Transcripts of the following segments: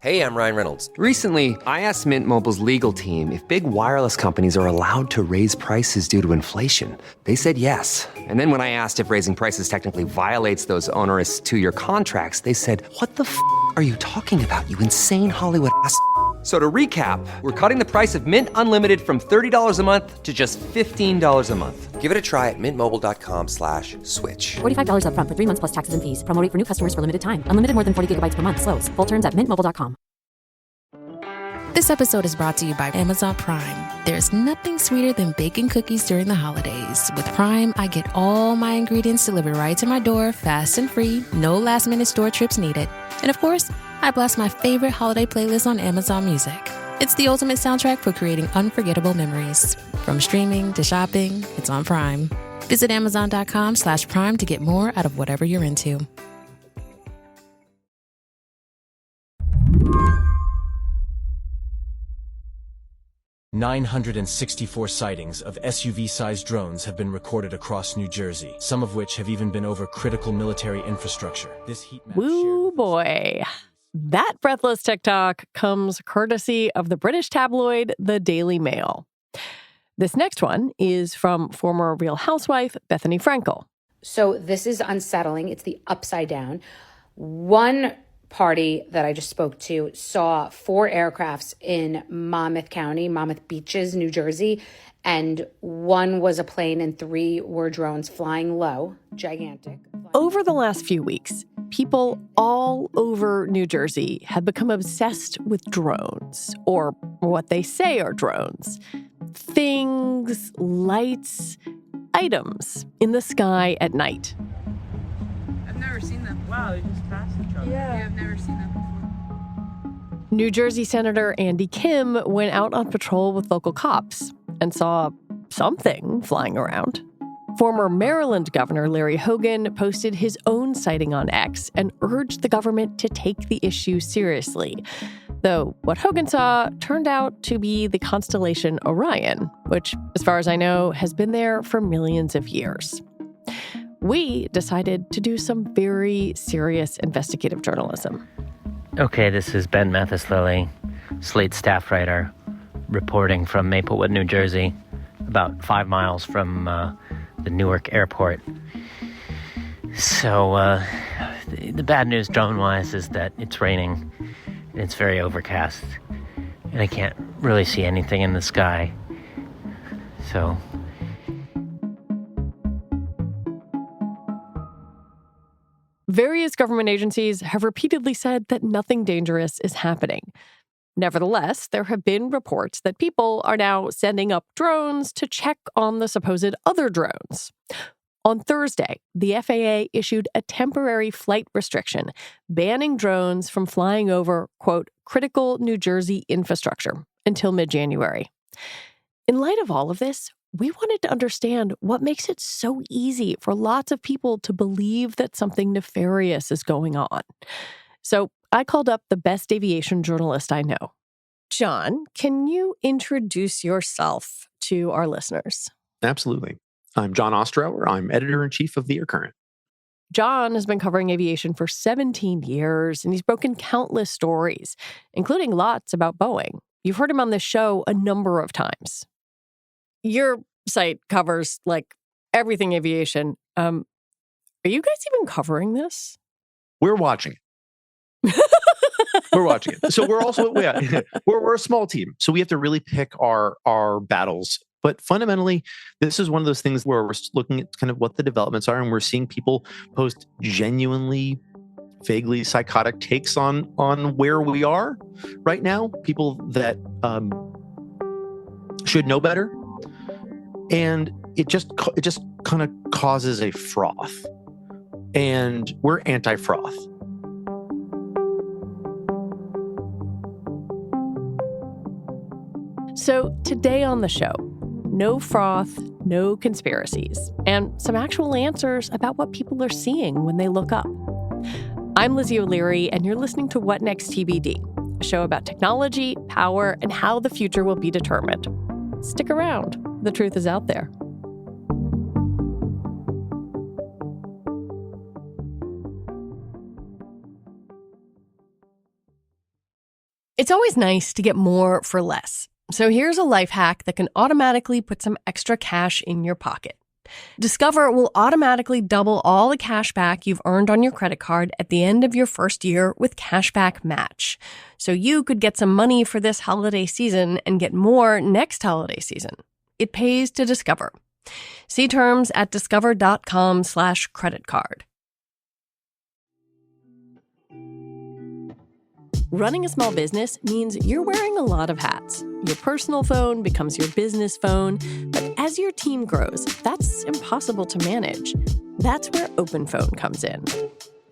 Hey, I'm Ryan Reynolds. Recently, I asked Mint Mobile's legal team if big wireless companies are allowed to raise prices due to inflation. They said yes. And then when I asked if raising prices technically violates those onerous two-year contracts, they said, "What the f*** are you talking about, you insane Hollywood ass?" So to recap, we're cutting the price of Mint Unlimited from $30 a month to just $15 a month. Give it a try at mintmobile.com/switch. $45 up front for 3 months plus taxes and fees. Promo rate for new customers for limited time. Unlimited more than 40 gigabytes per month. Slows full terms at mintmobile.com. This episode is brought to you by Amazon Prime. There's nothing sweeter than baking cookies during the holidays. With Prime, I get all my ingredients delivered right to my door, fast and free, no last-minute store trips needed. And of course, I blast my favorite holiday playlist on Amazon Music. It's the ultimate soundtrack for creating unforgettable memories. From streaming to shopping, it's on Prime. Visit Amazon.com/Prime to get more out of whatever you're into. "964 sightings of SUV-sized drones have been recorded across New Jersey, some of which have even been over critical military infrastructure." This heat map Woo boy. That breathless TikTok comes courtesy of the British tabloid The Daily Mail. This next one is from former Real Housewife Bethany Frankel. So this is unsettling. It's the upside down. One party that I just spoke to saw 4 aircrafts in Monmouth County, Monmouth Beaches, New Jersey, and 1 was a plane and 3 were drones flying low, gigantic. Over the last few weeks, people all over New Jersey have become obsessed with drones, or what they say are drones. Things, lights, items in the sky at night. I've never seen them. Wow, they just passed each other. Yeah, I've never seen them before. New Jersey Senator Andy Kim went out on patrol with local cops and saw something flying around. Former Maryland Governor Larry Hogan posted his own sighting on X and urged the government to take the issue seriously. Though what Hogan saw turned out to be the constellation Orion, which, as far as I know, has been there for millions of years. We decided to do some very serious investigative journalism. Okay, this is Ben Mathis-Lilly, Slate staff writer, reporting from Maplewood, New Jersey, about 5 miles from the Newark airport. So the bad news drone-wise is that it's raining, and it's very overcast, and I can't really see anything in the sky. So various government agencies have repeatedly said that nothing dangerous is happening. Nevertheless, there have been reports that people are now sending up drones to check on the supposed other drones. On Thursday, the FAA issued a temporary flight restriction banning drones from flying over, quote, critical New Jersey infrastructure until mid-January. In light of all of this, we wanted to understand what makes it so easy for lots of people to believe that something nefarious is going on. So I called up the best aviation journalist I know. Jon, can you introduce yourself to our listeners? Absolutely. I'm Jon Ostrower. I'm editor-in-chief of The Air Current. Jon has been covering aviation for 17 years, and he's broken countless stories, including lots about Boeing. You've heard him on this show a number of times. Your site covers, like, everything aviation. Are you guys even covering this? We're watching it. We're watching it. So we're also, we're a small team. So we have to really pick our battles. But fundamentally, this is one of those things where we're looking at kind of what the developments are, and we're seeing people post genuinely, vaguely psychotic takes on where we are right now. People that should know better. And it just kind of causes a froth. And we're anti-froth. So today on the show, no froth, no conspiracies, and some actual answers about what people are seeing when they look up. I'm Lizzie O'Leary, and you're listening to What Next TBD, a show about technology, power, and how the future will be determined. Stick around. The truth is out there. It's always nice to get more for less. So here's a life hack that can automatically put some extra cash in your pocket. Discover will automatically double all the cash back you've earned on your credit card at the end of your first year with Cashback Match. So you could get some money for this holiday season and get more next holiday season. It pays to Discover. See terms at discover.com/credit card. Running a small business means you're wearing a lot of hats. Your personal phone becomes your business phone, but as your team grows, that's impossible to manage. That's where OpenPhone comes in.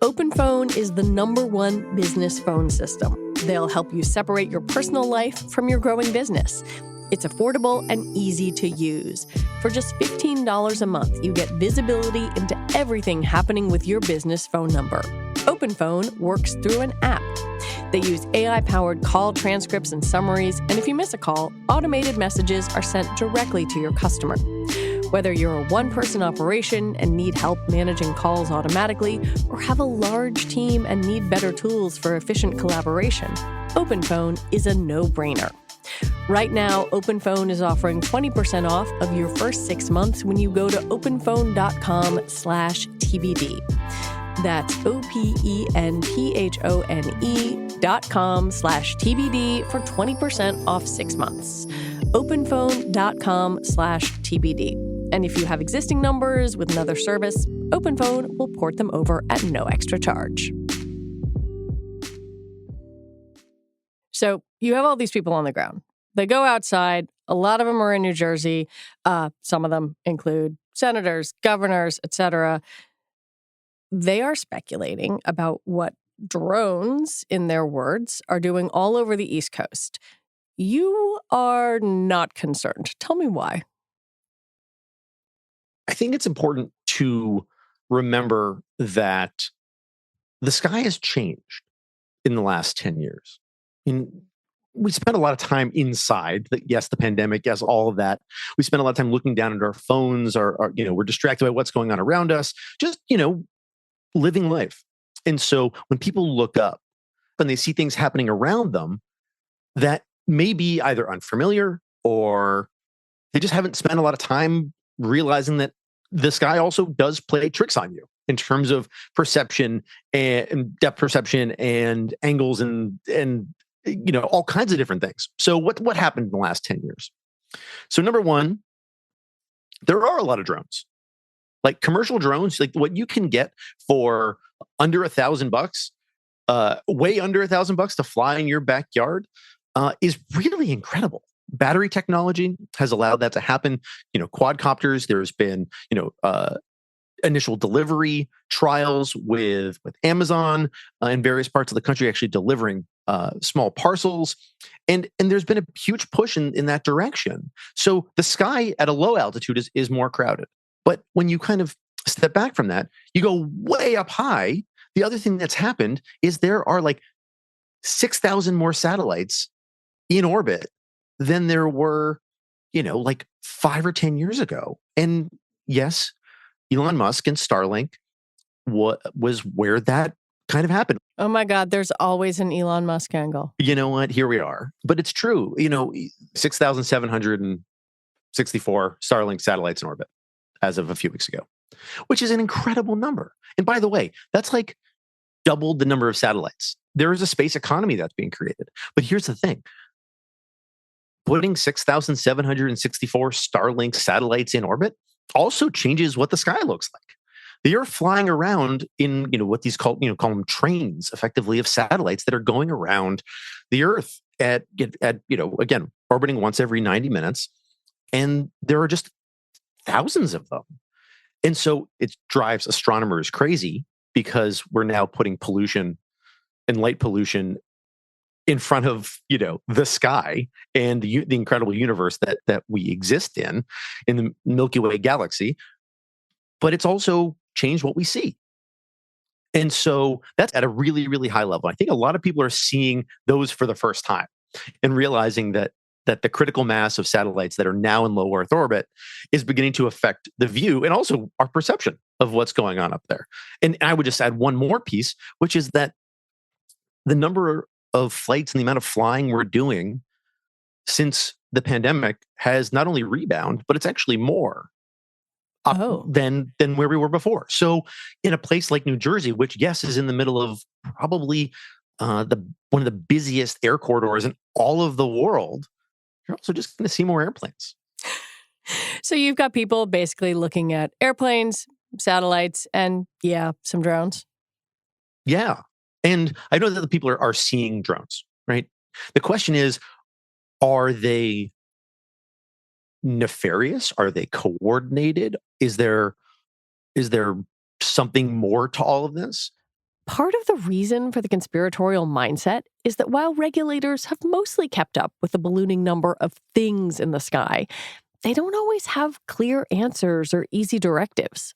OpenPhone is the #1 business phone system. They'll help you separate your personal life from your growing business. It's affordable and easy to use. For just $15 a month, you get visibility into everything happening with your business phone number. OpenPhone works through an app. They use AI-powered call transcripts and summaries, and if you miss a call, automated messages are sent directly to your customer. Whether you're a one-person operation and need help managing calls automatically, or have a large team and need better tools for efficient collaboration, OpenPhone is a no-brainer. Right now, OpenPhone is offering 20% off of your first 6 months when you go to openphone.com/TBD. That's openphone.com/TBD for 20% off 6 months. Openphone.com/TBD. And if you have existing numbers with another service, OpenPhone will port them over at no extra charge. So you have all these people on the ground. They go outside. A lot of them are in New Jersey. Some of them include senators, governors, etc. They are speculating about what drones, in their words, are doing all over the East Coast. You are not concerned. Tell me why. I think it's important to remember that the sky has changed in the last 10 years. We spent a lot of time inside. Yes, the pandemic, yes, all of that. We spent a lot of time looking down at our phones, we're distracted by what's going on around us. Just, living life. And so when people look up and they see things happening around them that may be either unfamiliar or they just haven't spent a lot of time realizing that the sky also does play tricks on you in terms of perception and depth perception and angles and all kinds of different things. So what happened in the last 10 years? So number one, there are a lot of drones. Like commercial drones, like what you can get for under $1,000, way under $1,000 to fly in your backyard, is really incredible. Battery technology has allowed that to happen. Quadcopters. There's been initial delivery trials with Amazon in various parts of the country, actually delivering small parcels, and there's been a huge push in that direction. So the sky at a low altitude is more crowded. But when you kind of step back from that, you go way up high. The other thing that's happened is there are like 6,000 more satellites in orbit than there were, like 5 or 10 years ago. And yes, Elon Musk and Starlink was where that kind of happened. Oh my God, there's always an Elon Musk angle. You know what? Here we are. But it's true. 6,764 Starlink satellites in orbit as of a few weeks ago, which is an incredible number. And by the way, that's like doubled the number of satellites. There is a space economy that's being created. But here's the thing. Putting 6,764 Starlink satellites in orbit also changes what the sky looks like. They are flying around in, what these call them trains, effectively, of satellites that are going around the Earth at again, orbiting once every 90 minutes. And there are just thousands of them. And so it drives astronomers crazy because we're now putting pollution and light pollution in front of, the sky and the incredible universe that we exist in the Milky Way galaxy. But it's also changed what we see. And so that's at a really, really high level. I think a lot of people are seeing those for the first time and realizing that the critical mass of satellites that are now in low Earth orbit is beginning to affect the view and also our perception of what's going on up there. And I would just add one more piece, which is that the number of flights and the amount of flying we're doing since the pandemic has not only rebound, but it's actually more than where we were before. So in a place like New Jersey, which yes is in the middle of probably one of the busiest air corridors in all of the world, you're also just going to see more airplanes. So you've got people basically looking at airplanes, satellites, and some drones. Yeah. And I know that the people are seeing drones, right? The question is, are they nefarious? Are they coordinated? Is there something more to all of this? Part of the reason for the conspiratorial mindset is that while regulators have mostly kept up with the ballooning number of things in the sky, they don't always have clear answers or easy directives.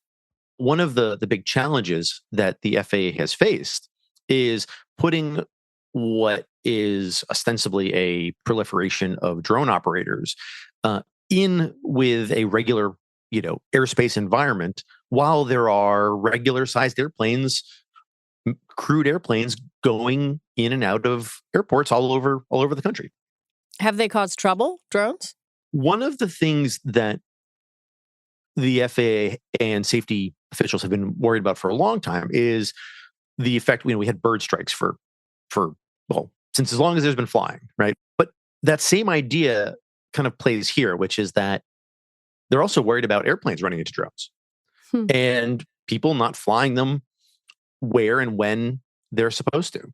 One of the big challenges that the FAA has faced is putting what is ostensibly a proliferation of drone operators in with a regular, airspace environment, while there are regular-sized airplanes, crewed airplanes going in and out of airports all over the country. Have they caused trouble, drones? One of the things that the FAA and safety officials have been worried about for a long time is the effect. We had bird strikes for since as long as there's been flying, right? But that same idea kind of plays here, which is that they're also worried about airplanes running into drones and people not flying them where and when they're supposed to.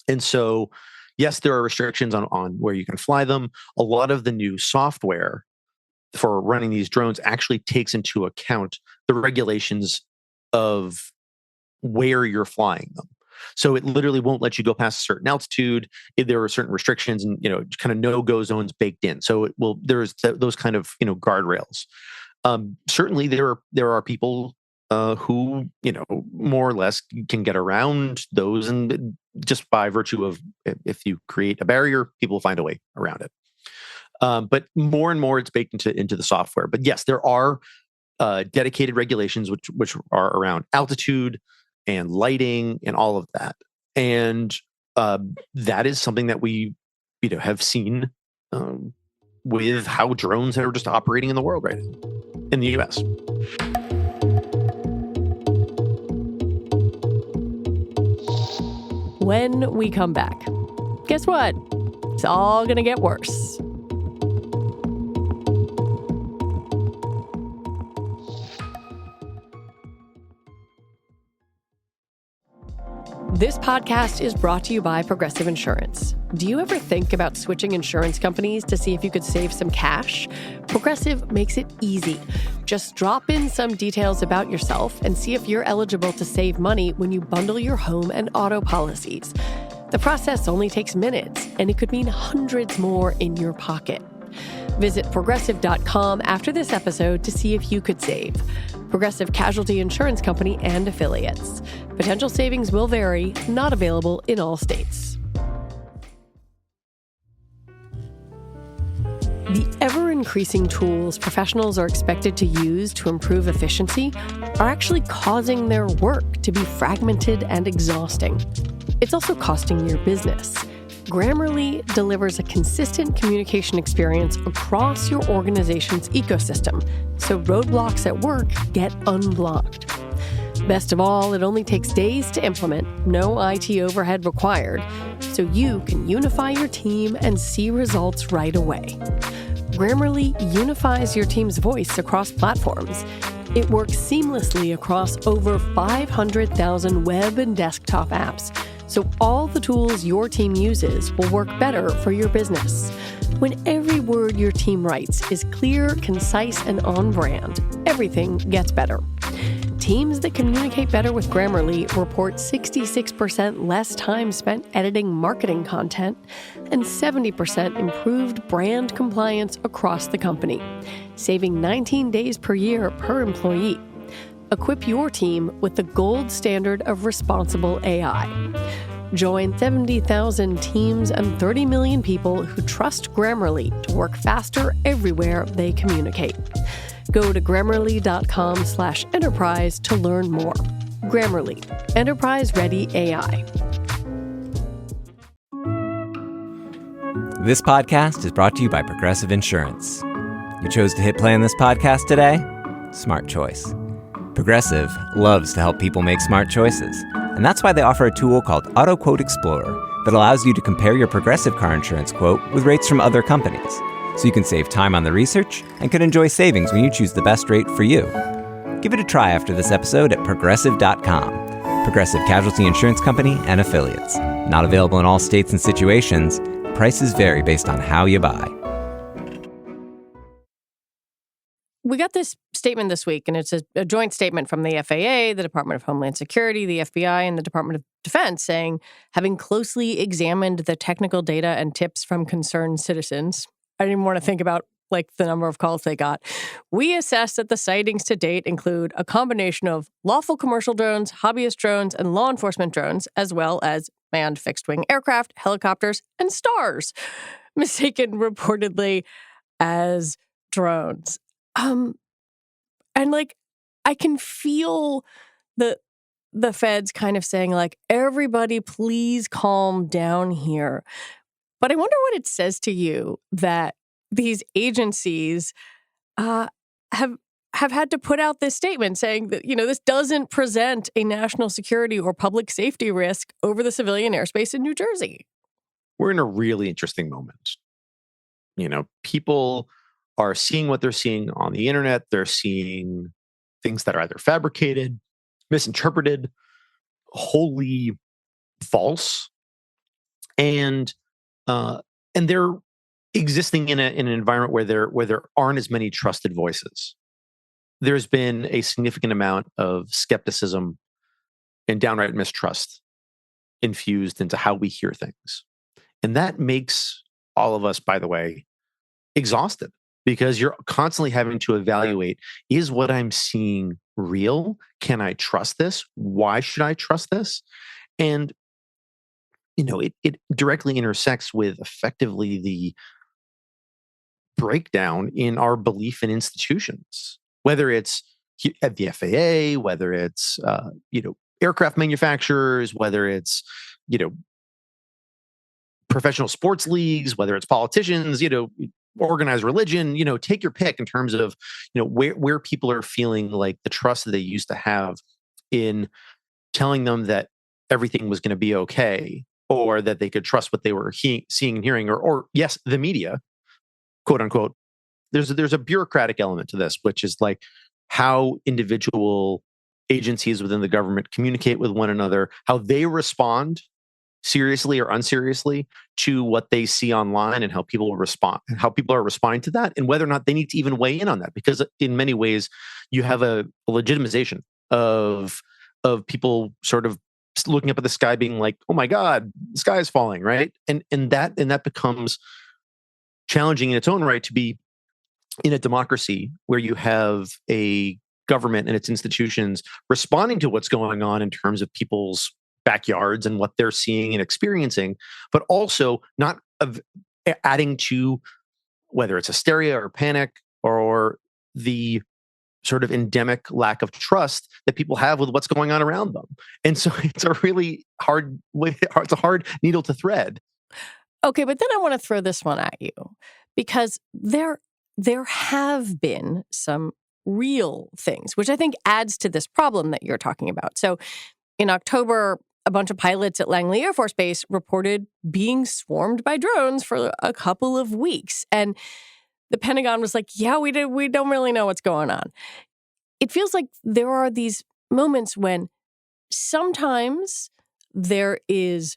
And so, yes, there are restrictions on where you can fly them. A lot of the new software for running these drones actually takes into account the regulations of where you're flying them. So it literally won't let you go past a certain altitude. There are certain restrictions and, kind of no-go zones baked in. So there's those kind of, guardrails. Certainly there are people who, more or less can get around those, and just by virtue of if you create a barrier, people will find a way around it. But more and more it's baked into the software. But yes, there are dedicated regulations which are around altitude and lighting and all of that. And that is something that we, have seen with how drones are just operating in the world right now, in the US. When we come back, guess what? It's all going to get worse. This podcast is brought to you by Progressive Insurance. Do you ever think about switching insurance companies to see if you could save some cash? Progressive makes it easy. Just drop in some details about yourself and see if you're eligible to save money when you bundle your home and auto policies. The process only takes minutes, and it could mean hundreds more in your pocket. Visit Progressive.com after this episode to see if you could save. Progressive Casualty Insurance Company and Affiliates. Potential savings will vary, not available in all states. The ever-increasing tools professionals are expected to use to improve efficiency are actually causing their work to be fragmented and exhausting. It's also costing your business. Grammarly delivers a consistent communication experience across your organization's ecosystem, so roadblocks at work get unblocked. Best of all, it only takes days to implement, no IT overhead required, so you can unify your team and see results right away. Grammarly unifies your team's voice across platforms. It works seamlessly across over 500,000 web and desktop apps, so all the tools your team uses will work better for your business. When every word your team writes is clear, concise, and on brand, everything gets better. Teams that communicate better with Grammarly report 66% less time spent editing marketing content and 70% improved brand compliance across the company, saving 19 days per year per employee. Equip your team with the gold standard of responsible AI. Join 70,000 teams and 30 million people who trust Grammarly to work faster everywhere they communicate. Go to Grammarly.com/enterprise to learn more. Grammarly, enterprise-ready AI. This podcast is brought to you by Progressive Insurance. You chose to hit play on this podcast today? Smart choice. Progressive loves to help people make smart choices. And that's why they offer a tool called Auto Quote Explorer that allows you to compare your Progressive car insurance quote with rates from other companies. So you can save time on the research and can enjoy savings when you choose the best rate for you. Give it a try after this episode at Progressive.com. Progressive Casualty Insurance Company and Affiliates. Not available in all states and situations. Prices vary based on how you buy. We got this statement this week, and it's a joint statement from the FAA, the Department of Homeland Security, the FBI, and the Department of Defense saying, having closely examined the technical data and tips from concerned citizens, I didn't even want to think about the number of calls they got. We assess that the sightings to date include a combination of lawful commercial drones, hobbyist drones, and law enforcement drones, as well as manned fixed-wing aircraft, helicopters, and stars, mistaken reportedly as drones. And I can feel the feds kind of saying, everybody please calm down here. But I wonder what it says to you that these agencies have had to put out this statement saying that, this doesn't present a national security or public safety risk over the civilian airspace in New Jersey. We're in a really interesting moment. People are seeing what they're seeing on the internet. They're seeing things that are either fabricated, misinterpreted, wholly false, and they're existing in an environment where there aren't as many trusted voices. There's been a significant amount of skepticism and downright mistrust infused into how we hear things. And that makes all of us, by the way, exhausted, because you're constantly having to evaluate, is what I'm seeing real? Can I trust this? Why should I trust this? And, it directly intersects with effectively the breakdown in our belief in institutions, whether it's at the FAA, whether it's, aircraft manufacturers, whether it's, professional sports leagues, whether it's politicians, organized religion, take your pick in terms of, where people are feeling like the trust that they used to have in telling them that everything was going to be okay, or that they could trust what they were seeing and hearing, or yes, the media, quote unquote. There's a bureaucratic element to this, which is how individual agencies within the government communicate with one another, how they respond seriously or unseriously to what they see online, and how people respond, and how people are responding to that, and whether or not they need to even weigh in on that. Because in many ways, you have a legitimization of people sort of looking up at the sky, being like, "Oh my God, the sky is falling!" Right, and that becomes challenging in its own right to be in a democracy where you have a government and its institutions responding to what's going on in terms of people's backyards and what they're seeing and experiencing, but also not adding to whether it's hysteria or panic or the sort of endemic lack of trust that people have with what's going on around them. And so it's a really hard needle to thread. Okay, but then I want to throw this one at you, because there have been some real things, which I think adds to this problem that you're talking about. So in October, a bunch of pilots at Langley Air Force Base reported being swarmed by drones for a couple of weeks. And the Pentagon was like, yeah, we don't really know what's going on. It feels like there are these moments when sometimes there is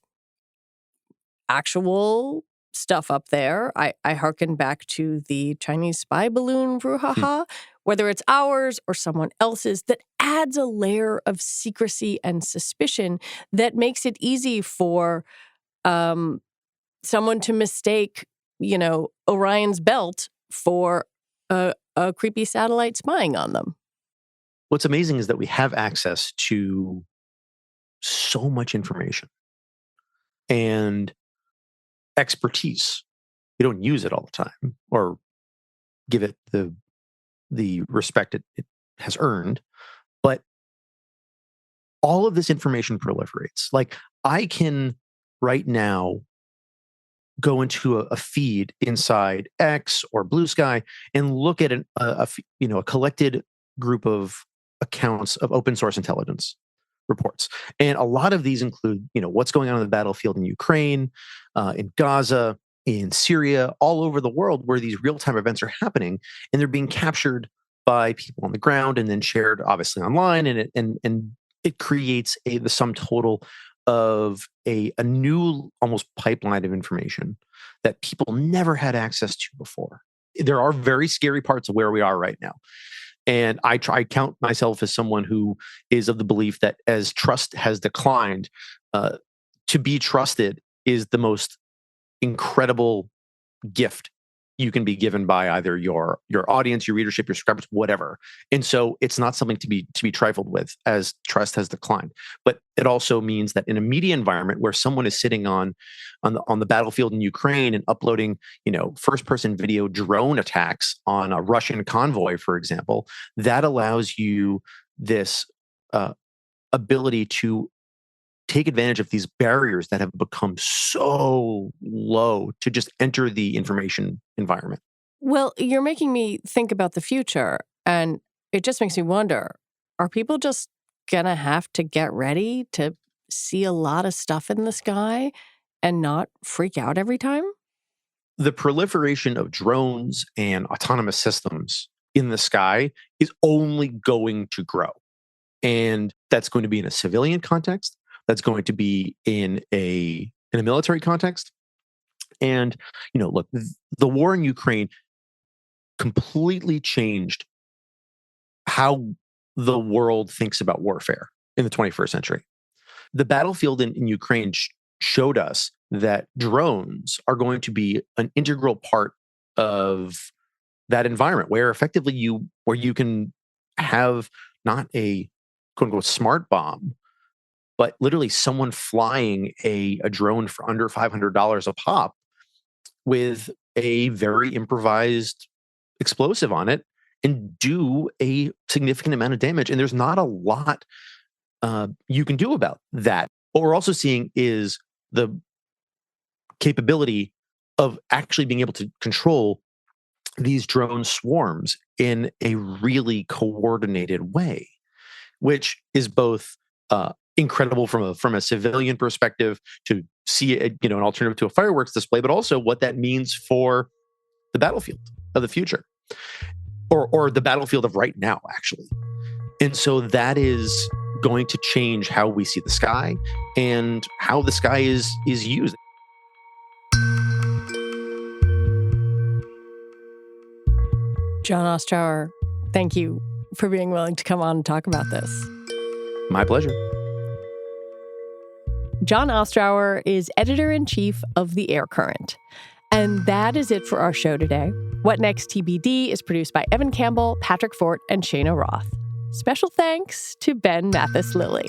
actual stuff up there. I hearken back to the Chinese spy balloon brouhaha, whether it's ours or someone else's, that adds a layer of secrecy and suspicion that makes it easy for someone to mistake, Orion's belt for a creepy satellite spying on them. What's amazing is that we have access to so much information and expertise. We don't use it all the time or give it the respect it has earned, but all of this information proliferates. I can right now go into a feed inside X or Blue Sky and look at a collected group of accounts of open source intelligence reports. And a lot of these include, what's going on the battlefield in Ukraine, in Gaza, in Syria, all over the world where these real-time events are happening, and they're being captured by people on the ground and then shared obviously online. And it creates the sum total of a new almost pipeline of information that people never had access to before. There are very scary parts of where we are right now. And I count myself as someone who is of the belief that as trust has declined, to be trusted is the most incredible gift you can be given by either your audience, your readership, your subscribers, whatever. And so it's not something to be trifled with as trust has declined. But it also means that in a media environment where someone is sitting on the battlefield in Ukraine and uploading, first-person video drone attacks on a Russian convoy, for example, that allows you this ability to take advantage of these barriers that have become so low to just enter the information environment. Well, you're making me think about the future, and it just makes me wonder, are people just going to have to get ready to see a lot of stuff in the sky and not freak out every time? The proliferation of drones and autonomous systems in the sky is only going to grow. And that's going to be in a civilian context. That's going to be in a military context. And, look, the war in Ukraine completely changed how the world thinks about warfare in the 21st century. The battlefield in Ukraine showed us that drones are going to be an integral part of that environment where effectively you can have not a quote unquote smart bomb, but literally someone flying a drone for under $500 a pop with a very improvised explosive on it and do a significant amount of damage. And there's not a lot you can do about that. What we're also seeing is the capability of actually being able to control these drone swarms in a really coordinated way, which is both incredible from a civilian perspective to see an alternative to a fireworks display, but also what that means for the battlefield of the future, or the battlefield of right now, actually. And so that is going to change how we see the sky and how the sky is used. Jon Ostrower, thank you for being willing to come on and talk about this. My pleasure. Jon Ostrower is editor-in-chief of The Air Current. And that is it for our show today. What Next TBD is produced by Evan Campbell, Patrick Fort, and Shayna Roth. Special thanks to Ben Mathis-Lilly.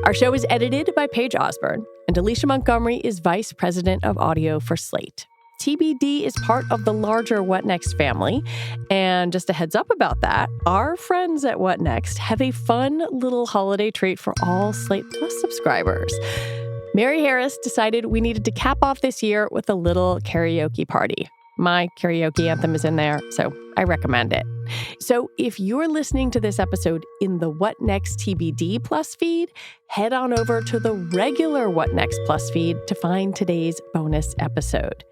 Our show is edited by Paige Osborne, and Alicia Montgomery is vice president of audio for Slate. TBD is part of the larger What Next family. And just a heads up about that, our friends at What Next have a fun little holiday treat for all Slate Plus subscribers. Mary Harris decided we needed to cap off this year with a little karaoke party. My karaoke anthem is in there, so I recommend it. So if you're listening to this episode in the What Next TBD Plus feed, head on over to the regular What Next Plus feed to find today's bonus episode.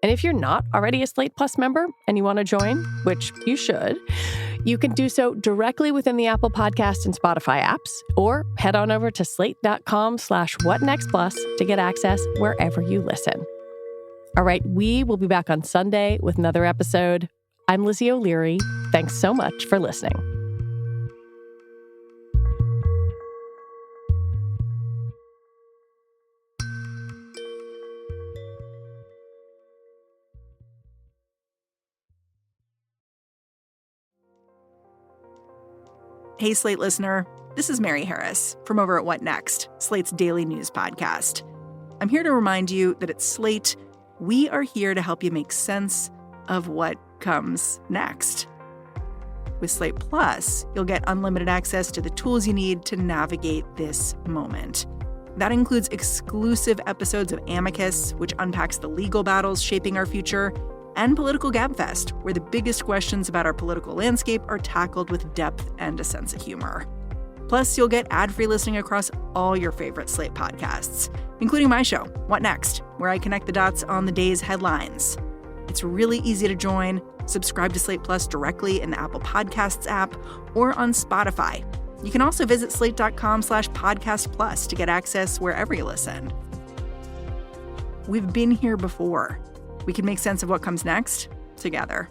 And if you're not already a Slate Plus member and you want to join, which you should, you can do so directly within the Apple Podcast and Spotify apps, or head on over to slate.com/whatnextplus to get access wherever you listen. All right, we will be back on Sunday with another episode. I'm Lizzie O'Leary. Thanks so much for listening. Hey, Slate listener. This is Mary Harris from over at What Next, Slate's daily news podcast. I'm here to remind you that at Slate, we are here to help you make sense of what comes next. With Slate Plus, you'll get unlimited access to the tools you need to navigate this moment. That includes exclusive episodes of Amicus, which unpacks the legal battles shaping our future, and Political Gabfest, where the biggest questions about our political landscape are tackled with depth and a sense of humor. Plus, you'll get ad-free listening across all your favorite Slate podcasts, including my show, What Next?, where I connect the dots on the day's headlines. It's really easy to join. Subscribe to Slate Plus directly in the Apple Podcasts app or on Spotify. You can also visit slate.com/podcastplus to get access wherever you listen. We've been here before. We can make sense of what comes next together.